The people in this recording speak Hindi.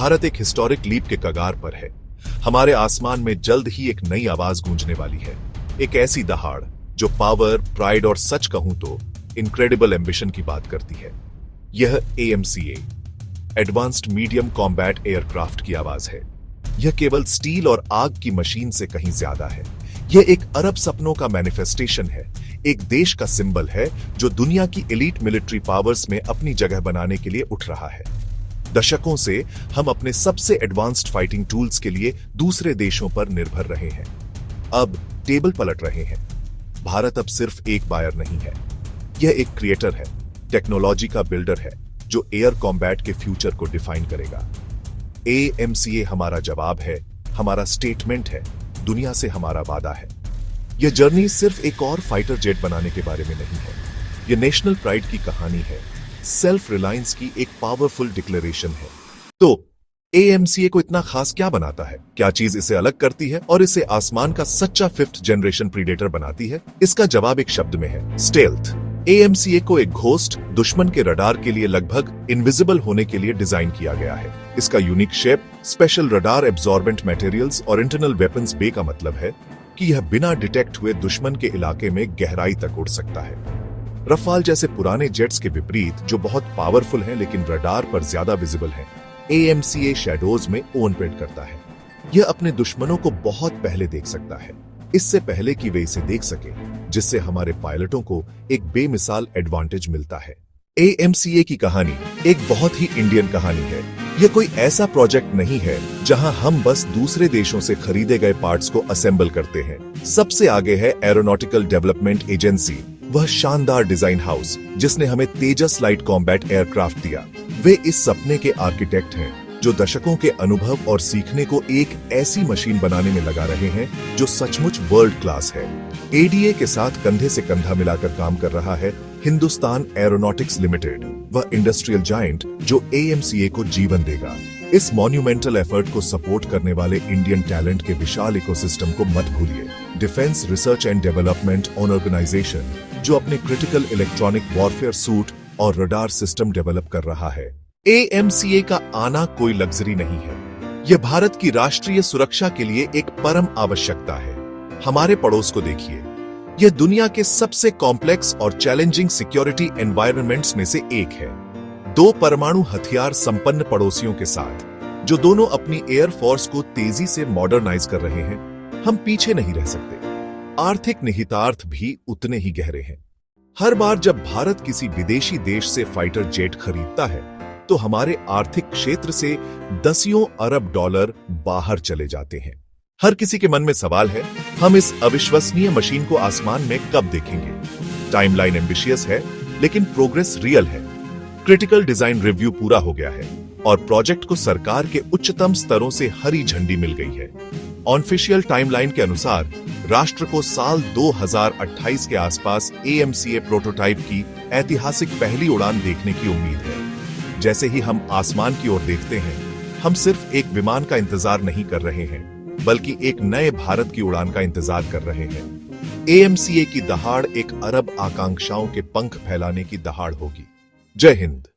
भारत एक हिस्टोरिक लीप के कगार पर है। हमारे आसमान में जल्द ही एक नई आवाज गूंजने वाली है, एक ऐसी दहाड़ जो पावर, प्राइड और सच कहूं तो इनक्रेडिबल एम्बिशन की बात करती है। यह AMCA, advanced medium combat aircraft की आवाज है। यह केवल स्टील और आग की मशीन से कहीं ज्यादा है। यह एक अरब सपनों का मैनिफेस्टेशन है, एक देश का सिंबल है जो दुनिया की एलीट मिलिट्री पावर्स में अपनी जगह बनाने के लिए उठ रहा है। दशकों से हम अपने सबसे एडवांस्ड फाइटिंग टूल्स के लिए दूसरे देशों पर निर्भर रहे हैं। अब टेबल पलट रहे हैं। भारत अब सिर्फ एक बायर नहीं है, यह एक क्रिएटर है, टेक्नोलॉजी का बिल्डर है जो एयर कॉम्बैट के फ्यूचर को डिफाइन करेगा। AMCA हमारा जवाब है, हमारा स्टेटमेंट है, दुनिया से हमारा वादा है। यह जर्नी सिर्फ एक और फाइटर जेट बनाने के बारे में नहीं है, यह नेशनल प्राइड की कहानी है, सेल्फ रिलायंस की एक पावरफुल डिक्लेरेशन है। तो AMCA को इतना खास क्या बनाता है? क्या चीज इसे अलग करती है और इसे आसमान का सच्चा 5th जनरेशन प्रीडेटर बनाती है? इसका जवाब एक शब्द में है, स्टेल्थ। AMCA को एक घोस्ट, दुश्मन के रडार के लिए लगभग इनविजिबल होने के लिए डिजाइन किया गया है। इसका unique shape, special radar absorbent materials और इंटरनल वेपन्स बे का मतलब है कि यह बिना डिटेक्ट हुए दुश्मन के इलाके में गहराई तक उड़ सकता है। रफाल जैसे पुराने जेट्स के विपरीत, जो बहुत पावरफुल हैं लेकिन रडार पर ज्यादा विजिबल हैं, AMCA शैडोज में ऑपरेट करता है। यह अपने दुश्मनों को बहुत पहले देख सकता है, इससे पहले कि वे इसे देख सके, जिससे हमारे पायलटों को एक बेमिसाल एडवांटेज मिलता है। AMCA की कहानी एक बहुत ही इंडियन कहानी है। यह कोई ऐसा प्रोजेक्ट नहीं है जहां हम बस दूसरे देशों से खरीदे गए पार्ट्स को असेंबल करते हैं। सबसे आगे है एरोनॉटिकल डेवलपमेंट एजेंसी, वह शानदार डिजाइन हाउस जिसने हमें तेजस लाइट कॉम्बैट एयरक्राफ्ट दिया। वे इस सपने के आर्किटेक्ट हैं जो दशकों के अनुभव और सीखने को एक ऐसी मशीन बनाने में लगा रहे हैं जो सचमुच वर्ल्ड क्लास है। ADA के साथ कंधे से कंधा मिलाकर काम कर रहा है हिंदुस्तान एरोनॉटिक्स लिमिटेड, वह इंडस्ट्रियल जायंट जो AMCA को जीवन देगा। इस मॉन्यूमेंटल एफर्ट को सपोर्ट करने वाले इंडियन टैलेंट के विशाल इकोसिस्टम को मत भूलिए। Defence research and development organisation जो अपने क्रिटिकल इलेक्ट्रॉनिक वॉरफेयर सूट और रडार सिस्टम डेवलप कर रहा है। AMCA का आना कोई लग्जरी नहीं है, यह भारत की राष्ट्रीय सुरक्षा के लिए एक परम आवश्यकता है। हमारे पड़ोस को देखिए, यह दुनिया के सबसे कॉम्प्लेक्स और चैलेंजिंग सिक्योरिटी एनवायरनमेंट्स में से एक है। 2 परमाणु हथियार संपन्न पड़ोसियों के साथ, जो दोनों अपनी एयरफोर्स को तेजी से मॉडर्नाइज कर रहे हैं, हम पीछे नहीं रह सकते। आर्थिक निहितार्थ भी उतने ही गहरे हैं। हर बार जब भारत किसी विदेशी देश से फाइटर जेट खरीदता है तो हमारे आर्थिक क्षेत्र से दसियों अरब डॉलर बाहर चले जाते हैं। हर किसी के मन में सवाल है, हम इस अविश्वसनीय मशीन को आसमान में कब देखेंगे? टाइमलाइन एम्बिशियस है लेकिन प्रोग्रेस रियल है। क्रिटिकल डिजाइन रिव्यू पूरा हो गया है और प्रोजेक्ट को सरकार के उच्चतम स्तरों से हरी झंडी मिल गई है। ऑफिशियल टाइमलाइन के अनुसार राष्ट्र को साल 2028 के आसपास AMCA प्रोटोटाइप की ऐतिहासिक पहली उड़ान देखने की उम्मीद है। जैसे ही हम आसमान की ओर देखते हैं, हम सिर्फ एक विमान का इंतजार नहीं कर रहे हैं, बल्कि एक नए भारत की उड़ान का इंतजार कर रहे हैं। AMCA की दहाड़ एक अरब आकांक्षाओं के पंख फैलाने की दहाड़ होगी। जय हिंद।